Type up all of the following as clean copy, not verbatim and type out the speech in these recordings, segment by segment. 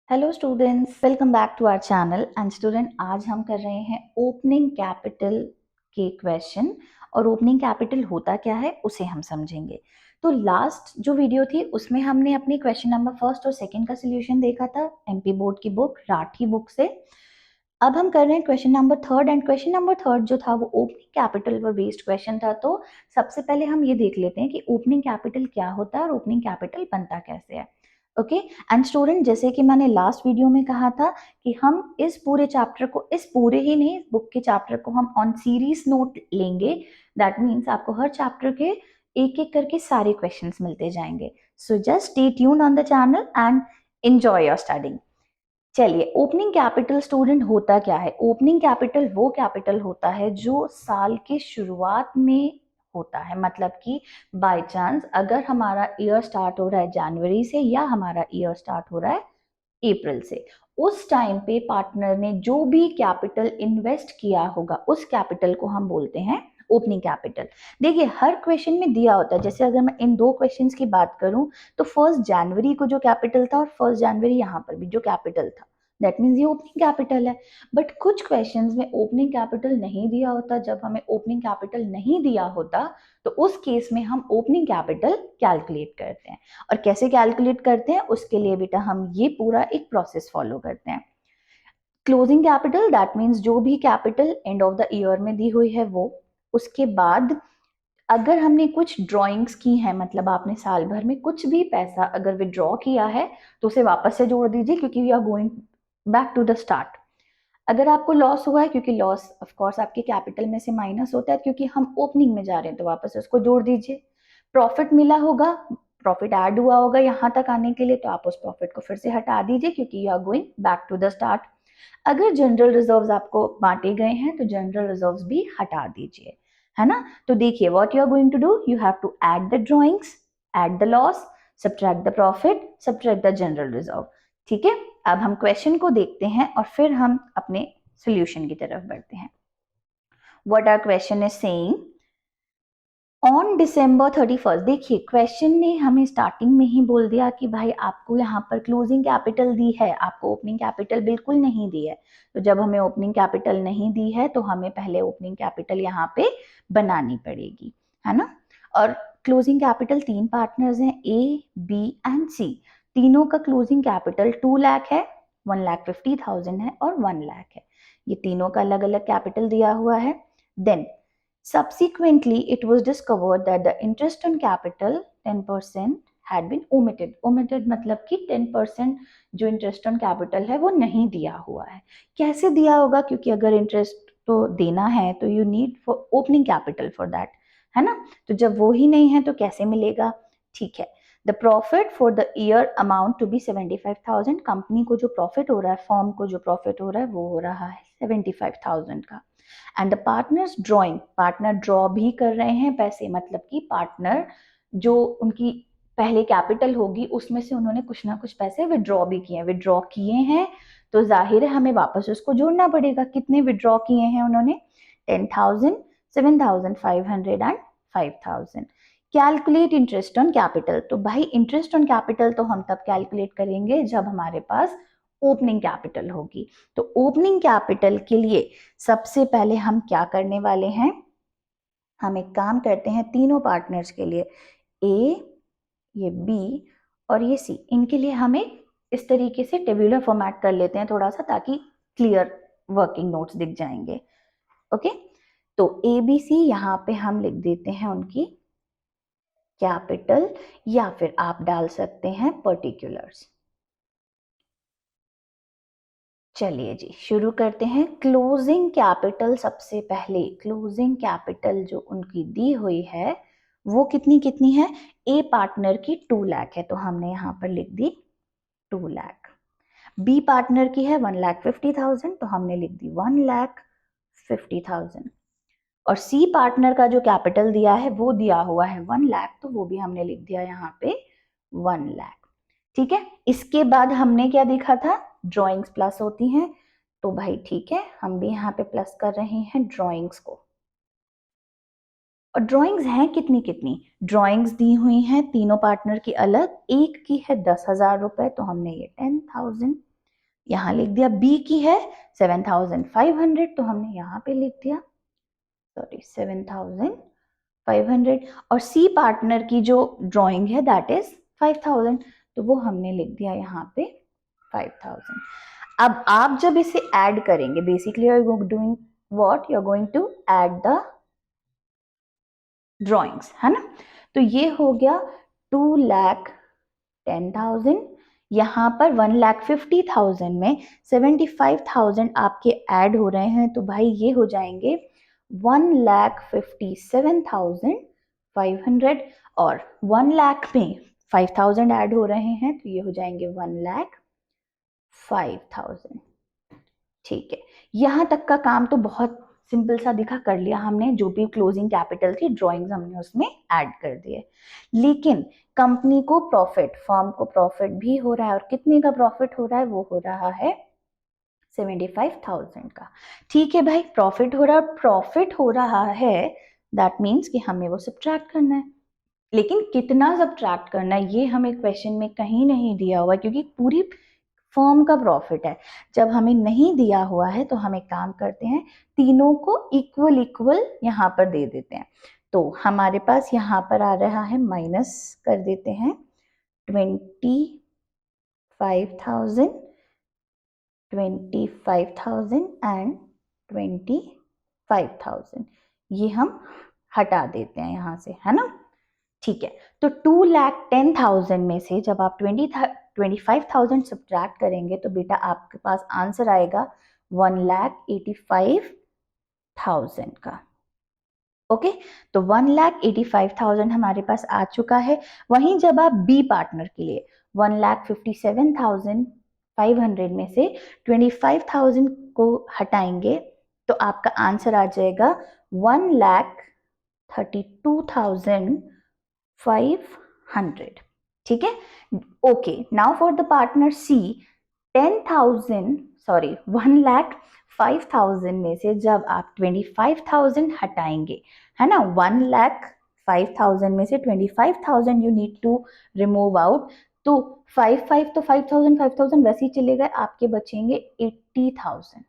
Hello students, welcome back to our channel. And student, आज हम कर रहे हैं ओपनिंग कैपिटल के क्वेश्चन। और ओपनिंग कैपिटल होता क्या है उसे हम समझेंगे। तो लास्ट जो वीडियो थी उसमें हमने अपने क्वेश्चन नंबर फर्स्ट और सेकंड का सोल्यूशन देखा था एमपी बोर्ड की बुक राठी बुक से। अब हम कर रहे हैं question number third. And question number third जो था वो ओपनिंग कैपिटल पर बेस्ड क्वेश्चन था। तो सबसे पहले हम ये देख लेते हैं कि ओपनिंग कैपिटल क्या होता है और ओपनिंग कैपिटल बनता कैसे है। ओके एंड स्टूडेंट, जैसे कि मैंने लास्ट वीडियो में कहा था कि हम इस पूरे चैप्टर को, इस पूरे ही नहीं, बुक के चैप्टर को हम ऑन सीरीज नोट लेंगे। दैट मीन्स आपको हर चैप्टर के एक एक करके सारे क्वेश्चंस मिलते जाएंगे। So just stay tuned on the channel and enjoy your studying. चलिए, ओपनिंग कैपिटल स्टूडेंट होता क्या है। ओपनिंग कैपिटल वो कैपिटल होता है जो साल के शुरुआत में होता है। मतलब कि बाय चांस अगर हमारा ईयर स्टार्ट हो रहा है जनवरी से या हमारा ईयर स्टार्ट हो रहा है अप्रैल से, उस टाइम पे पार्टनर ने जो भी कैपिटल इन्वेस्ट किया होगा उस कैपिटल को हम बोलते हैं ओपनिंग कैपिटल। देखिए, हर क्वेश्चन में दिया होता है। जैसे अगर मैं इन दो क्वेश्चंस की बात करूं तो फर्स्ट जनवरी को जो कैपिटल था और फर्स्ट जनवरी यहाँ पर भी जो कैपिटल था, दैट मीन्स ये ओपनिंग कैपिटल है। बट कुछ क्वेश्चंस में ओपनिंग कैपिटल नहीं दिया होता। जब हमें ओपनिंग कैपिटल नहीं दिया होता तो उस केस में हम ओपनिंग कैपिटल कैलकुलेट करते हैं। और कैसे कैलकुलेट करते हैं उसके लिए बेटा हम ये पूरा एक प्रोसेस फॉलो करते हैं। क्लोजिंग कैपिटल दैट मीन्स जो भी capital end of the year में दी हुई है वो। उसके बाद अगर हमने कुछ ड्राइंग्स की हैं, मतलब आपने साल भर में कुछ भी पैसा अगर विड्रॉ किया है तो उसे वापस से जोड़ दीजिए, क्योंकि we are going back to the start. अगर आपको लॉस हुआ है, क्योंकि लॉस ऑफ कोर्स आपके कैपिटल में से माइनस होता है क्योंकि हम ओपनिंग में जा रहे हैं, तो वापस उसको जोड़ दीजिए। प्रॉफिट मिला होगा, प्रॉफिट ऐड हुआ होगा यहाँ तक आने के लिए, तो आप उस प्रॉफिट को फिर से हटा दीजिए क्योंकि you are going back to the start. अगर जनरल रिजर्व्स आपको बांटे गए हैं तो जनरल रिजर्व्स भी हटा दीजिए, है ना। तो देखिए, what you are going to do, you have to add the drawings, add the loss, subtract the profit, subtract the general reserve. ठीक है, अब हम क्वेश्चन को देखते हैं और फिर हम अपने सॉल्यूशन की तरफ बढ़ते हैं। What our question is saying on December 31st। देखिए, क्वेश्चन ने हमें स्टार्टिंग में ही बोल दिया कि भाई आपको यहाँ पर क्लोजिंग कैपिटल दी है, आपको ओपनिंग कैपिटल बिल्कुल नहीं दी है। तो जब हमें ओपनिंग कैपिटल नहीं दी है तो हमें पहले ओपनिंग कैपिटल यहाँ पे बनानी पड़ेगी, है ना। और क्लोजिंग कैपिटल तीन पार्टनर्स हैं, ए बी एंड सी। तीनों का क्लोजिंग कैपिटल 2 लाख है, 1,50,000 है और 1 लाख है। ये तीनों का अलग अलग कैपिटल दिया हुआ है। Then subsequently, it was discovered that the interest on capital 10% had been omitted. Omitted मतलब कि 10% जो interest on capital है वो नहीं दिया हुआ है। कैसे दिया होगा, क्योंकि अगर interest तो देना है तो you need for opening capital for that, है ना। तो जब वो ही नहीं है तो कैसे मिलेगा। ठीक है, the profit for the year amount to be 75,000। Company को जो प्रॉफिट हो रहा है, फॉर्म को जो प्रॉफिट हो रहा है वो हो रहा है 75,000 का। And the partners drawing, partner draw भी कर रहे हैं पैसे, मतलब कि पार्टनर जो उनकी पहले कैपिटल होगी उसमें से उन्होंने कुछ ना कुछ पैसे विड्रॉ भी किए हैं। विड्रॉ किए हैं तो जाहिर है हमें वापस उसको जोड़ना पड़ेगा। कितने विड्रॉ किए हैं उन्होंने, 10,000, 7,500 and 5,000। Calculate interest on capital. तो भाई इंटरेस्ट ऑन कैपिटल तो हम तब कैलकुलेट करेंगे जब हमारे पास ओपनिंग कैपिटल होगी। तो ओपनिंग कैपिटल के लिए सबसे पहले हम क्या करने वाले हैं, हम एक काम करते हैं तीनों पार्टनर्स के लिए, ए, ये बी और ये सी, इनके लिए हम एक इस तरीके से टेबुलर फॉर्मेट कर लेते हैं थोड़ा सा, ताकि क्लियर वर्किंग नोट्स दिख जाएंगे। ओके, तो ए बी सी यहाँ पे हम लिख देते हैं उनकी कैपिटल, या फिर आप डाल सकते हैं पर्टिकुलर्स। चलिए जी, शुरू करते हैं। क्लोजिंग कैपिटल, सबसे पहले क्लोजिंग कैपिटल जो उनकी दी हुई है वो कितनी कितनी है। ए पार्टनर की 2 लाख है तो हमने यहाँ पर लिख दी 2 लाख। बी पार्टनर की है 1,50,000 तो हमने लिख दी 1,50,000। और सी पार्टनर का जो कैपिटल दिया है वो दिया हुआ है 1 लाख, तो वो भी हमने लिख दिया यहाँ पे 1 लाख। ठीक है, इसके बाद हमने क्या देखा था, ड्राइंग्स प्लस होती हैं। तो भाई ठीक है, हम भी यहाँ पे प्लस कर रहे हैं ड्राइंग्स को। और ड्राइंग्स हैं कितनी कितनी, ड्राइंग्स दी हुई हैं तीनों पार्टनर की अलग। एक की है 10,000 रुपए तो हमने ये 10,000 यहाँ लिख दिया। बी की है 7,500 तो हमने यहाँ पे लिख दिया 7,500। और सी पार्टनर की जो ड्राइंग है दैट इज 5,000 तो वो हमने लिख दिया यहाँ पे 5,000। अब आप जब इसे ऐड करेंगे, basically you are doing what, you are going to add the drawings, है ना। तो ये हो गया 2,10,000। यहाँ पर 1,50,000 में 75,000 आपके ऐड हो रहे हैं तो भाई ये हो जाएंगे 1,57,500 और 1 लाख में 5,000 ऐड हो रहे हैं तो ये हो जाएंगे 1,05,000। ठीक है, यहां तक का काम तो बहुत सिंपल सा दिखा, कर लिया हमने। जो भी क्लोजिंग कैपिटल थी ड्राइंग्स हमने उसमें ऐड कर दिए। लेकिन कंपनी को प्रॉफिट, फर्म को प्रॉफिट भी हो रहा है और कितने का प्रॉफिट हो रहा है, वो हो रहा है 75,000 का। ठीक है भाई, प्रॉफिट हो रहा है, प्रॉफिट हो रहा है दैट मीन्स कि हमें वो सब्ट्रैक्ट करना है। लेकिन कितना सब्ट्रैक्ट करना है ये हमें क्वेश्चन में कहीं नहीं दिया हुआ, क्योंकि पूरी फर्म का प्रॉफिट है। जब हमें नहीं दिया हुआ है तो हम एक काम करते हैं, तीनों को इक्वल इक्वल यहाँ पर दे देते हैं। तो हमारे पास यहाँ पर आ रहा है, माइनस कर देते हैं 25,000, 25,000 एंड 25,000, ये हम हटा देते हैं यहाँ से, है ना। ठीक है, तो 2,10,000 में से जब आप 25,000 सब्ट्रैक्ट करेंगे तो बेटा आपके पास आंसर आएगा 1,85,000 का। ओके, तो 1,85,000 हमारे पास आ चुका है। वहीं जब आप बी पार्टनर के लिए 1,57,500 में से 25,000 को हटाएंगे तो आपका आंसर आ जाएगा 1,32,500। ठीक है, okay. Now for the partner C, 1,05,000 में से जब आप 25,000 हटाएंगे, है ना, 1,05,000 में से 25,000 you need to remove out, तो 5,5 तो 5,000 वैसे ही चले गए, आपके बचेंगे 80,000।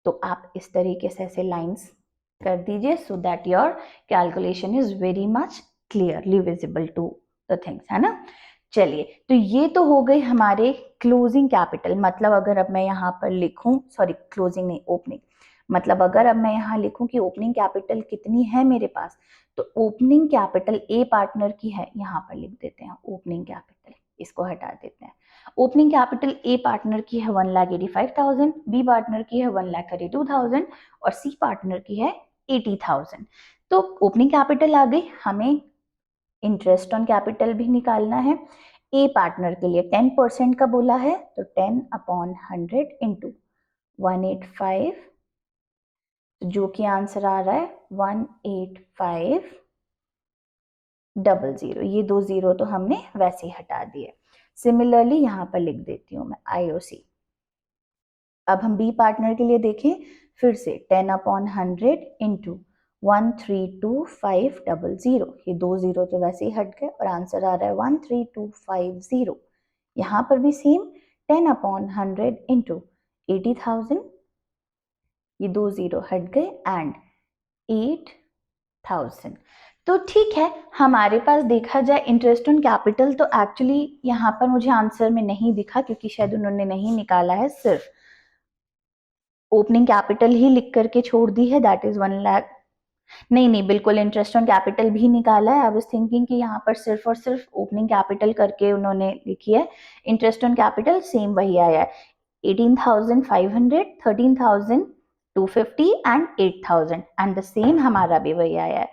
तो आप इस तरीके से ऐसे लाइंस कर दीजिए so that your calculation is very much clearly visible to the things, है ना। चलिए, तो ये तो हो गई हमारे क्लोजिंग कैपिटल। मतलब अगर अब मैं यहाँ पर लिखूं, सॉरी क्लोजिंग नहीं, ओपनिंग, मतलब अगर अब मैं यहाँ लिखूं कि ओपनिंग कैपिटल कितनी है मेरे पास, तो ओपनिंग कैपिटल ए पार्टनर की है, यहाँ पर लिख देते हैं ओपनिंग कैपिटल, इसको हटा देते हैं। ओपनिंग कैपिटल ए पार्टनर की है 1,85,000, बी पार्टनर की है 1,32,000 और सी पार्टनर की है 80,000। तो ओपनिंग कैपिटल आ गई, हमें इंटरेस्ट ऑन कैपिटल भी निकालना है। ए पार्टनर के लिए 10% का बोला है तो 10/100 इंटू 185, जो कि आंसर आ रहा है 185,000। ये 2 जीरो तो हमने वैसे ही हटा दिए। सिमिलरली यहाँ पर लिख देती हूँ मैं IOC। अब हम बी पार्टनर के लिए देखें, फिर से 10/100 इंटू 132,500, ये 2 जीरो तो वैसे ही हट गए और आंसर आ रहा है 132,500। यहाँ पर भी सेम 10/100 इंटू 80,000, ये 2 जीरो हट गए एंड 8,000। तो ठीक है, हमारे पास देखा जाए इंटरेस्ट ऑन कैपिटल तो एक्चुअली यहाँ पर मुझे आंसर में नहीं दिखा, क्योंकि शायद उन्होंने नहीं निकाला है, सिर्फ ओपनिंग कैपिटल ही लिख करके छोड़ दी है, दैट इज 1 लाख। नहीं, बिल्कुल इंटरेस्ट ऑन कैपिटल भी निकाला है। आई वाज थिंकिंग कि यहाँ पर सिर्फ और सिर्फ ओपनिंग कैपिटल करके उन्होंने लिखी है, इंटरेस्ट ऑन कैपिटल सेम वही आया है, 18,500, 13,250 एंड 8,000, एंड द सेम हमारा भी वही आया है,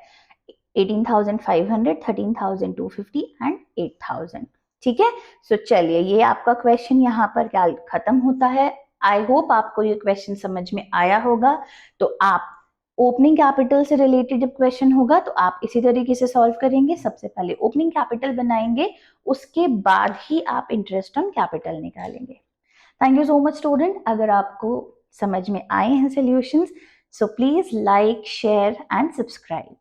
18,500, 13,250 एंड 8,000। ठीक है, सो चलिए ये आपका क्वेश्चन यहाँ पर क्या खत्म होता है। आई होप आपको ये क्वेश्चन समझ में आया होगा। तो आप ओपनिंग कैपिटल से रिलेटेड जब क्वेश्चन होगा तो आप इसी तरीके से सॉल्व करेंगे। सबसे पहले ओपनिंग कैपिटल बनाएंगे, उसके बाद ही आप इंटरेस्ट ऑन कैपिटल निकालेंगे। Thank you so much student. अगर आपको समझ में आए हैं solutions, so please like, share and subscribe.